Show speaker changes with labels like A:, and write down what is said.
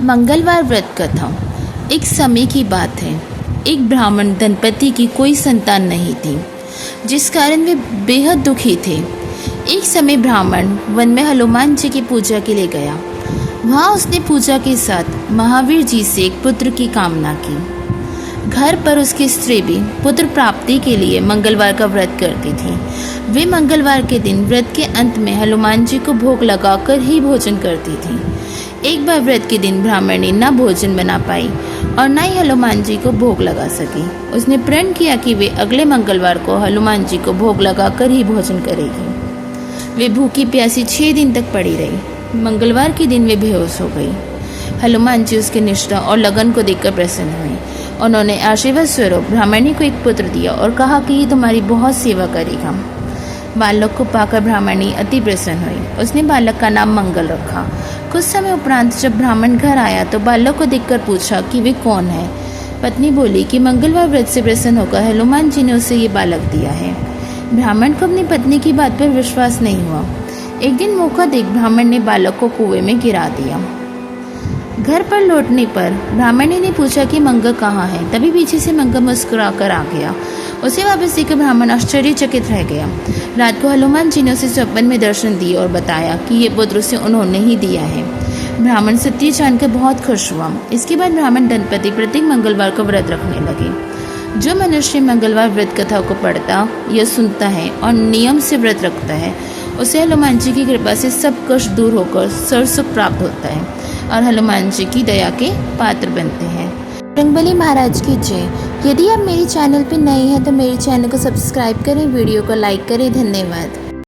A: मंगलवार व्रत कथा। एक समय की बात है। एक ब्राह्मण दंपति की कोई संतान नहीं थी, जिस कारण वे बेहद दुखी थे। एक समय ब्राह्मण वन में हनुमान जी की पूजा के लिए गया। वहाँ उसने पूजा के साथ महावीर जी से एक पुत्र की कामना की। घर पर उसकी स्त्री भी पुत्र प्राप्ति के लिए मंगलवार का व्रत करती थी। वे मंगलवार के दिन व्रत के अंत में हनुमान जी को भोग लगाकर ही भोजन करती थी। एक बार व्रत के दिन ब्राह्मणी न भोजन बना पाई और न ही हनुमान जी को भोग लगा सकी। उसने प्रण किया कि वे अगले मंगलवार को हनुमान जी को भोग लगाकर ही भोजन करेगी। वे भूखी प्यासी 6 दिन तक पड़ी रही। मंगलवार के दिन वे बेहोश हो गई। हनुमान जी उसकी निष्ठा और लगन को देखकर प्रसन्न हुए। उन्होंने आशीर्वाद स्वरूप ब्राह्मणी को एक पुत्र दिया और कहा कि ये तुम्हारी बहुत सेवा करेगा। बालक को पाकर ब्राह्मणी अति प्रसन्न हुई। उसने बालक का नाम मंगल रखा। कुछ समय उपरांत जब ब्राह्मण घर आया तो बालक को देखकर पूछा कि वे कौन है। पत्नी बोली कि मंगलवार व्रत से प्रसन्न होकर हनुमान जी ने उसे ये बालक दिया है। ब्राह्मण को अपनी पत्नी की बात पर विश्वास नहीं हुआ। एक दिन मौका देख ब्राह्मण ने बालक को कुएं में गिरा दिया। घर पर लौटने पर ब्राह्मणी ने पूछा कि मंगल कहाँ है। तभी पीछे से मंगल मुस्कुराकर आ गया। उसे वापस देखकर ब्राह्मण आश्चर्यचकित रह गया। रात को हनुमान जी ने उसे स्वप्न में दर्शन दिए और बताया कि ये पुत्र उसे उन्होंने ही दिया है। ब्राह्मण सत्य जानकर बहुत खुश हुआ। इसके बाद ब्राह्मण दंपति प्रत्येक मंगलवार को व्रत रखने लगे। जो मनुष्य मंगलवार व्रत कथा को पढ़ता या सुनता है और नियम से व्रत रखता है, उसे हनुमान जी की कृपा से सब कष्ट दूर होकर सर्वसुख प्राप्त होता है और हनुमान जी की दया के पात्र बनते हैं। बजरंगबली महाराज की जय। यदि आप मेरे चैनल पर नए हैं तो मेरे चैनल को सब्सक्राइब करें, वीडियो को लाइक करें। धन्यवाद।